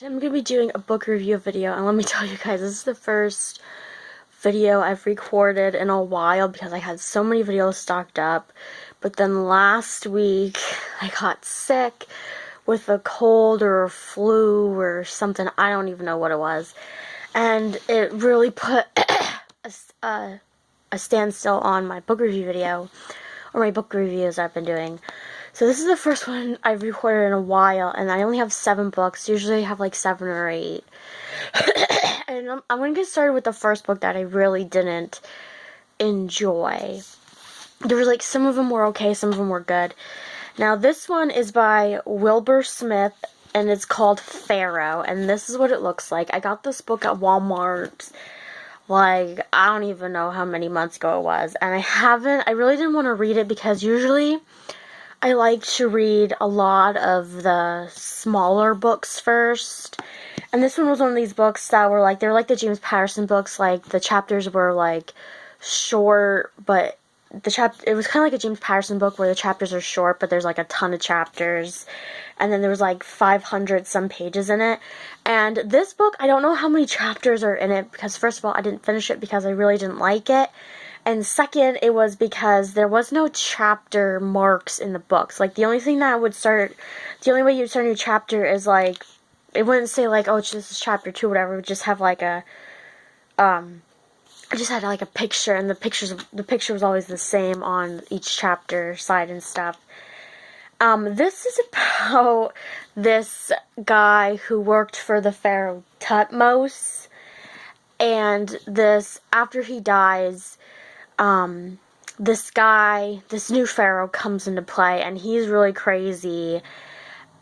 I'm going to be doing a book review video, and let me tell you guys, this is the first video I've recorded in a while because I had so many videos stocked up. But then last week, I got sick with a cold or a flu or something. I don't even know what it was. And it really put a standstill on my book review video, or my book reviews I've been doing. So this is the first one I've recorded in a while, and I only have 7 books. Usually I have like 7 or 8. And I'm going to get started with the first book that I really didn't enjoy. There was like, some of them were okay, some of them were good. Now this one is by Wilbur Smith, and it's called Pharaoh, and this is what it looks like. I got this book at Walmart, like, I don't even know how many months ago it was, and I really didn't want to read it because usually I like to read a lot of the smaller books first. And this one was one of these books that were like, they were like the James Patterson books, like the chapters were like short, but it was kind of like a James Patterson book where the chapters are short, but there's like a ton of chapters. And then there was like 500 some pages in it. And this book, I don't know how many chapters are in it because first of all, I didn't finish it because I really didn't like it. And second, it was because there was no chapter marks in the books. Like, the only way you'd start a new chapter is, like, it wouldn't say, like, oh, this is chapter 2 or whatever. It would just have, like, it just had, like, a picture, and the picture was always the same on each chapter side and stuff. This is about this guy who worked for the Pharaoh Thutmose, and after he dies, this new pharaoh comes into play, and he's really crazy,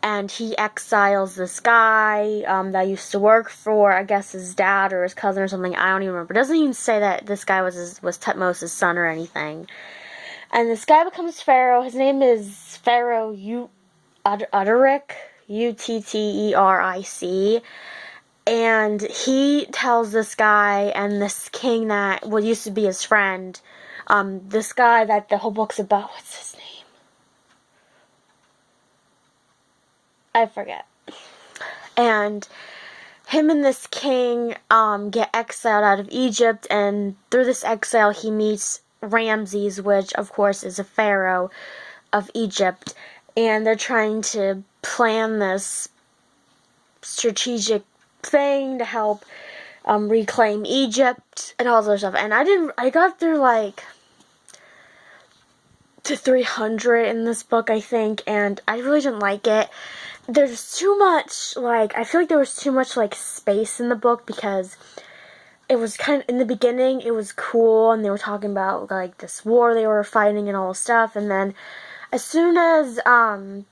and he exiles this guy, that used to work for, I guess, his dad or his cousin or something. I don't even remember. It doesn't even say that this guy was Thutmose's son or anything. And this guy becomes pharaoh. His name is Pharaoh Utteric, Utteric. And he tells this guy and this king that used to be his friend, this guy that the whole book's about, what's his name? I forget. And him and this king get exiled out of Egypt, and through this exile he meets Ramses, which of course is a pharaoh of Egypt, and they're trying to plan this strategic thing to help reclaim Egypt and all this stuff. And I got through like to 300 in this book, I think, and I really didn't like it. There's too much, like, I feel like there was too much, like, space in the book because it was kind of, in the beginning, it was cool, and they were talking about, like, this war they were fighting and all this stuff, and then as soon as, the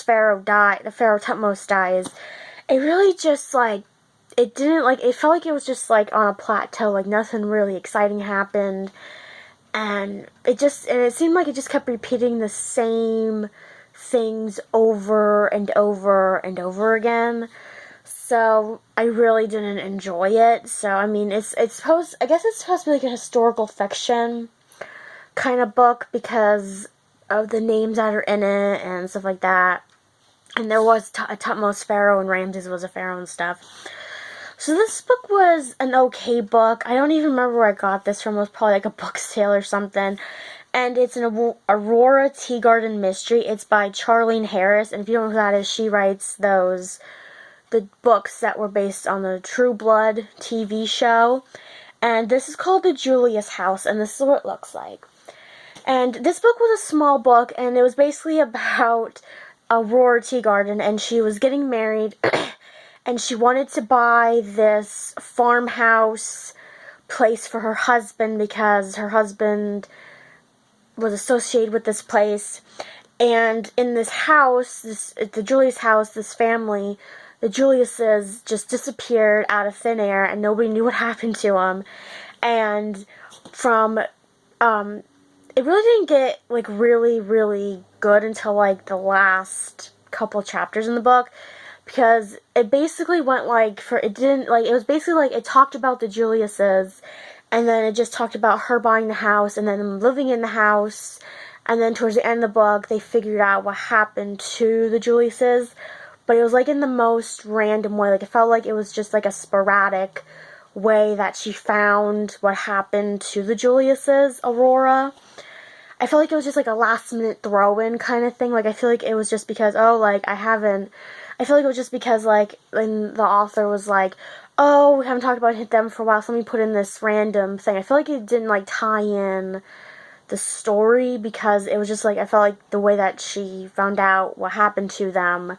Pharaoh Thutmose dies, it really just, like, it felt like it was just, like, on a plateau, like, nothing really exciting happened, and it seemed like it just kept repeating the same things over and over and over again, so I really didn't enjoy it. So, I mean, I guess it's supposed to be, like, a historical fiction kind of book because of the names that are in it and stuff like that. And there was a Thutmose pharaoh, and Ramses was a pharaoh and stuff. So this book was an okay book. I don't even remember where I got this from. It was probably like a book sale or something. And it's an Aurora Tea Garden mystery. It's by Charlaine Harris. And if you don't know who that is, she writes the books that were based on the True Blood TV show. And this is called the Julius House, and this is what it looks like. And this book was a small book, and it was basically about Aurora Tea Garden, and she was getting married, and she wanted to buy this farmhouse place for her husband because her husband was associated with this place. And in this house, the Julius house, this family, the Juliuses just disappeared out of thin air, and nobody knew what happened to them. And it really didn't get, like, really, really good until, like, the last couple chapters in the book, because it basically went, like, it was basically, like, it talked about the Juliuses, and then it just talked about her buying the house, and then them living in the house, and then towards the end of the book, they figured out what happened to the Juliuses, but it was like in the most random way. Like, it felt like it was just like a sporadic way that she found what happened to the Julius's, Aurora. I felt like it was just like a last minute throw-in kind of thing. Like, I feel like it was just because, oh, like, I feel like it was just because, like, when the author was like, oh, we haven't talked about them for a while, so let me put in this random thing. I feel like it didn't, like, tie in the story, because it was just, like, I felt like the way that she found out what happened to them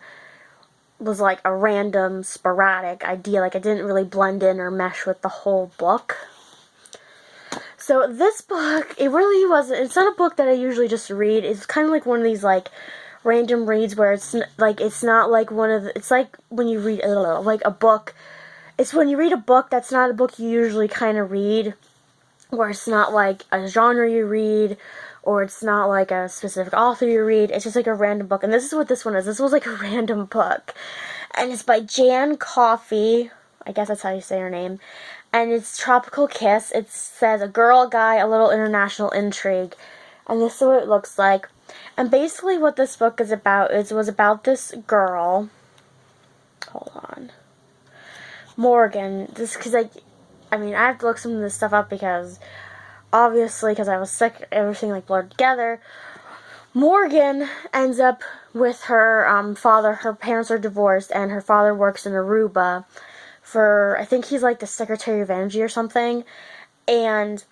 was, like, a random, sporadic idea. Like, it didn't really blend in or mesh with the whole book. So this book, it really wasn't, it's not a book that I usually just read. It's kind of like one of these, like, random reads where it's, like, it's not like one of the, it's like when you read, like, a book, it's when you read a book that's not a book you usually kind of read, where it's not, like, a genre you read, or it's not, like, a specific author you read. It's just, like, a random book. And this is what this one is. This was, like, a random book. And it's by Jan Coffey. I guess that's how you say her name. And it's Tropical Kiss. It says, a girl, a guy, a little international intrigue. And this is what it looks like. And basically what this book is about was about this girl. Hold on. Morgan. This, because I mean, I have to look some of this stuff up because, obviously, because I was sick, everything, like, blurred together. Morgan ends up with her father. Her parents are divorced, and her father works in Aruba for, I think he's, like, the Secretary of Energy or something. And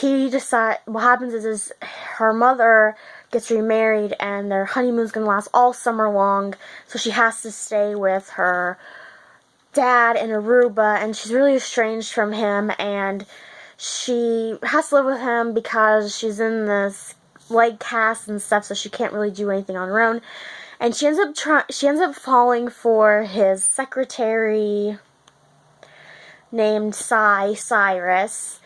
what happens is her mother gets remarried, and their honeymoon's gonna last all summer long, so she has to stay with her dad in Aruba, and she's really estranged from him, and she has to live with him because she's in this leg cast and stuff, so she can't really do anything on her own. And she ends up falling for his secretary named Cyrus,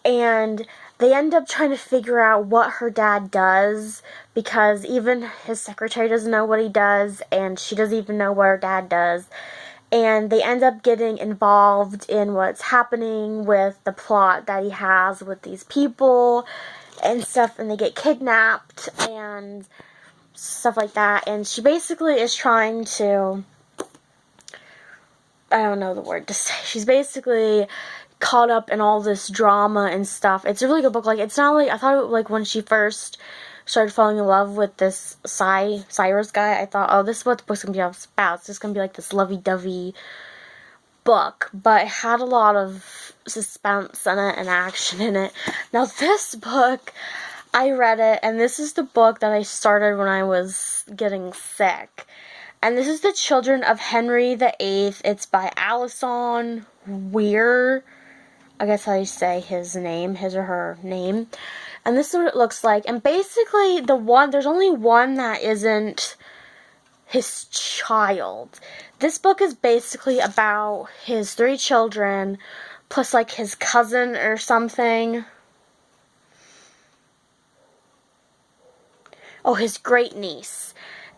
and they end up trying to figure out what her dad does, because even his secretary doesn't know what he does, and she doesn't even know what her dad does. And they end up getting involved in what's happening with the plot that he has with these people and stuff, and they get kidnapped and stuff like that. And she basically is trying to, I don't know the word to say, she's basically caught up in all this drama and stuff. It's a really good book. Like, it's not like, I thought it, like, when she first started falling in love with this Cyrus guy, I thought, oh, this is what the book's gonna be about. It's just gonna be like this lovey-dovey book, but it had a lot of suspense in it and action in it. Now, this book, I read it, and this is the book that I started when I was getting sick. And this is The Children of Henry VIII. It's by Alison, Weir, I guess how you say his or her name. And this is what it looks like. And basically, there's only one that isn't his child. This book is basically about his 3 children, plus, like, his cousin or something. Oh, his great niece.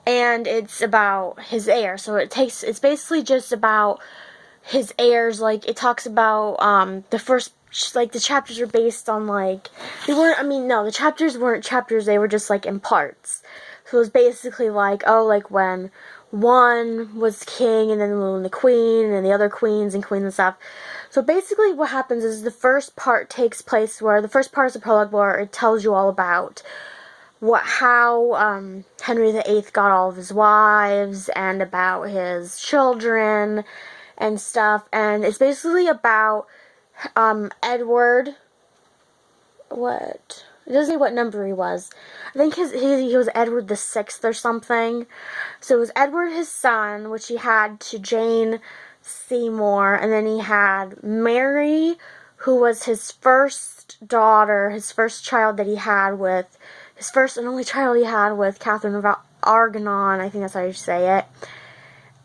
And it's about his heir. So it's basically just about his heirs. Like, it talks about, the first, like, the chapters are based on, like, the chapters weren't chapters, they were just, like, in parts. So it was basically like, oh, like, when one was king, and then when the queen, and the other queens and queens and stuff. So basically what happens is the first part takes place where, the first part is the prologue where it tells you all about how Henry VIII got all of his wives, and about his children and stuff. And it's basically about Edward, it doesn't say what number he was. I think he was Edward the 6th or something. So it was Edward, his son, which he had to Jane Seymour, and then he had Mary, who was his first daughter, his first child that he had with, his first and only child he had with Catherine of Aragon, I think that's how you say it.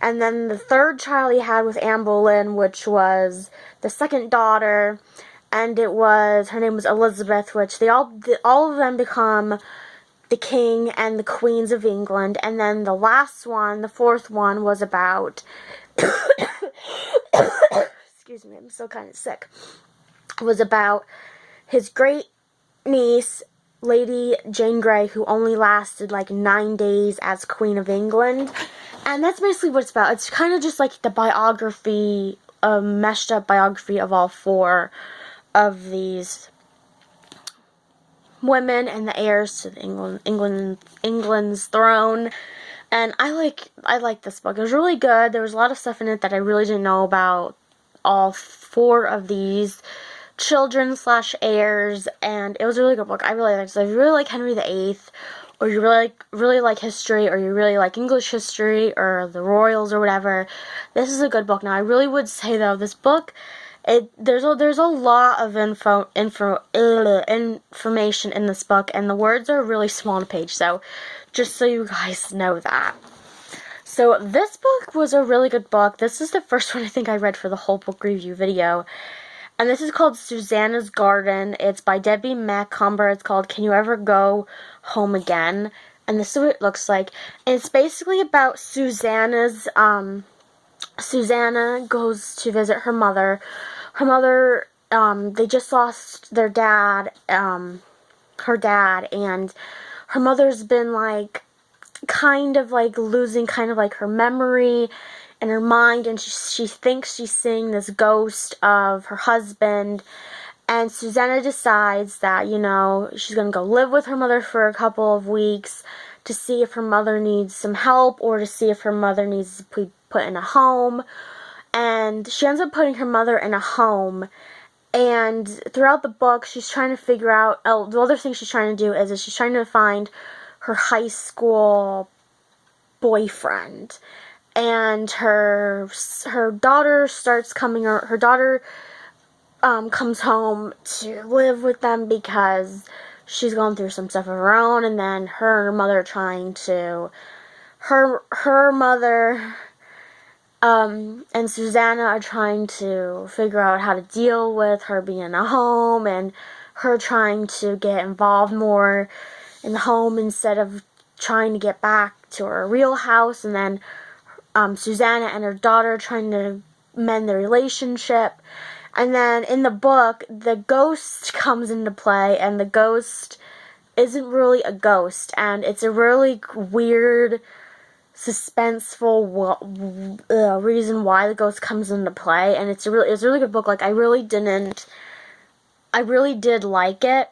And then the third child he had with Anne Boleyn, which was the second daughter, and her name was Elizabeth, which all of them become the king and the queens of England. And then the last one, the fourth one, was about, excuse me, I'm still kind of sick, was about his great niece, Lady Jane Grey, who only lasted like 9 days as Queen of England. And that's basically what it's about. It's kind of just like the biography, a meshed up biography of all 4 of these women and the heirs to the England's throne. And I like this book. It was really good. There was a lot of stuff in it that I really didn't know about all 4 of these children / heirs, and it was a really good book. I really liked it. So if you really like Henry VIII, or you really like history, or you really like English history, or the royals, or whatever, this is a good book. Now, I really would say, though, this book, there's a lot of information in this book, and the words are really small on the page, so just so you guys know that. So this book was a really good book. This is the first one I think I read for the whole book review video. And this is called Susannas Garvin. It's by Debbie Macomber. It's called Can You Ever Go Home Again? And this is what it looks like. And it's basically about Susanna goes to visit her mother. Her mother, they just lost their dad, her dad, and her mother's been like, kind of like losing kind of like her memory and her mind, and she thinks she's seeing this ghost of her husband. And Susannah decides that, you know, she's going to go live with her mother for a couple of weeks to see if her mother needs some help, or to see if her mother needs to be put in a home. And she ends up putting her mother in a home. And throughout the book, she's trying to figure out, the other thing she's trying to do is she's trying to find her high school boyfriend. And her daughter starts coming, her daughter comes home to live with them because she's going through some stuff of her own, and then her mother and Susannah are trying to figure out how to deal with her being in a home, and her trying to get involved more in the home instead of trying to get back to her real house, and then Susannah and her daughter trying to mend the relationship. And then in the book, the ghost comes into play, and the ghost isn't really a ghost, and it's a really weird, suspenseful reason why the ghost comes into play. And it's a really good book. Like, I really did like it,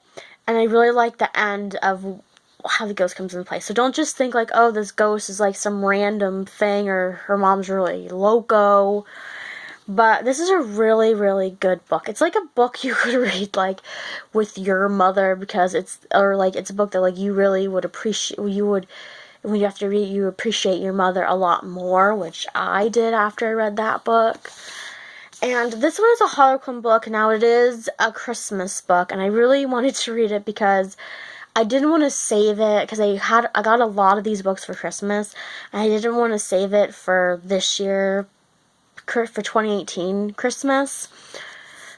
and I really like the end of how the ghost comes into play. So don't just think like, oh, this ghost is like some random thing, or her mom's really loco. But this is a really, really good book. It's like a book you could read like with your mother, because it's a book that like you really would appreciate. When you have to read, you appreciate your mother a lot more, which I did after I read that book. And this one is a Harlequin book. Now, it is a Christmas book, and I really wanted to read it because I didn't want to save it, because I got a lot of these books for Christmas, and I didn't want to save it for this year, for 2018 Christmas.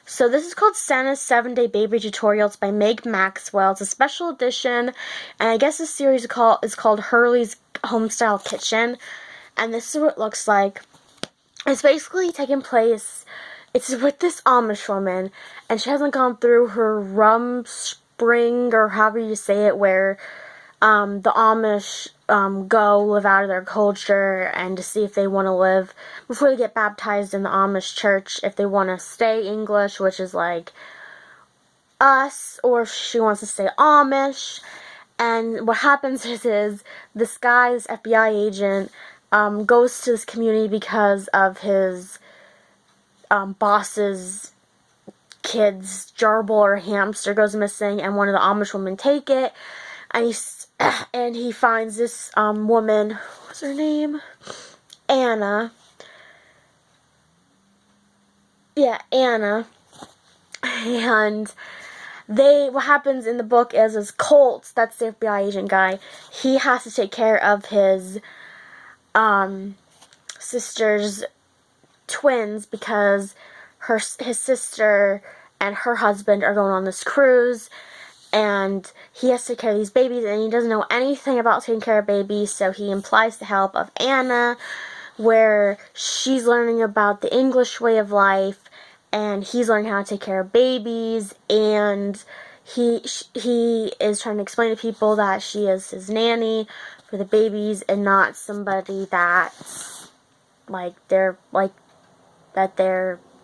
So this is called Santa's 7-Day Baby Tutorial. It's by Maxwell. It's a special edition, and I guess this series is called Hurley's Homestyle Kitchen, and this is what it looks like. It's basically taking place, it's with this Amish woman, and she hasn't gone through her spring, or however you say it, where the Amish go live out of their culture, and to see if they want to live, before they get baptized in the Amish church, if they want to stay English, which is like us, or if she wants to stay Amish. And what happens is this guy, this FBI agent, goes to this community because of his boss's kid's gerbil or hamster goes missing, and one of the Amish women take it, and he finds this woman, what's her name? Anna. Yeah, Anna. And what happens in the book is Colt, that's the FBI agent guy, he has to take care of his sister's twins, because his sister and her husband are going on this cruise, and he has to take care of these babies, and he doesn't know anything about taking care of babies, so he implies the help of Anna, where she's learning about the English way of life, and he's learning how to take care of babies, and he is trying to explain to people that she is his nanny for the babies and not somebody that's like they're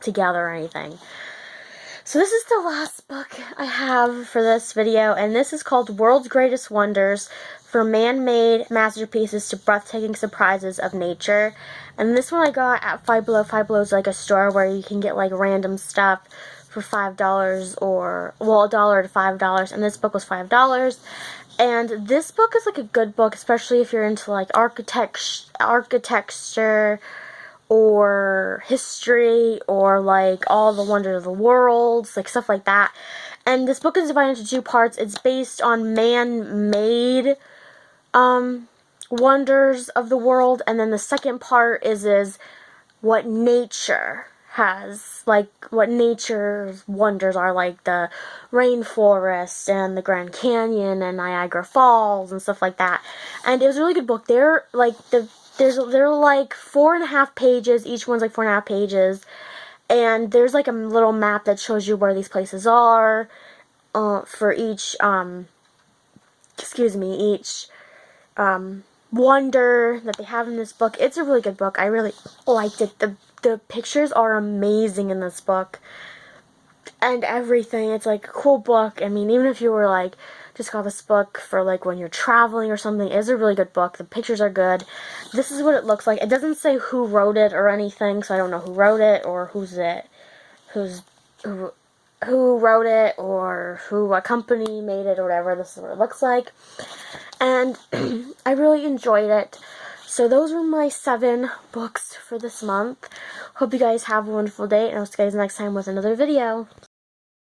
together or anything. So this is the last book I have for this video, and this is called World's Greatest Wonders, from Man-Made Masterpieces to Breathtaking Surprises of Nature. And this one I got at Five Below. Five Below is like a store where you can get like random stuff for $5 or, well, $1 to $5, and this book was $5. And this book is like a good book, especially if you're into like architecture or history or like all the wonders of the world, like stuff like that. And this book is divided into 2 parts. It's based on man-made wonders of the world, and then the second part is what nature has, like what nature's wonders are, like the rainforest and the Grand Canyon and Niagara Falls and stuff like that. And it was a really good book. They're like they're like 4.5 pages. Each one's like 4.5 pages. And there's like a little map that shows you where these places are for each wonder that they have in this book. It's a really good book. I really liked it. The pictures are amazing in this book. And everything. It's like a cool book. I mean, even if you were like just got this book for like when you're traveling or something, it's a really good book. The pictures are good. This is what it looks like. It doesn't say who wrote it or anything, so I don't know who wrote it or who wrote it or what company made it or whatever. This is what it looks like. And I really enjoyed it. So those were my 7 books for this month. Hope you guys have a wonderful day, and I'll see you guys next time with another video.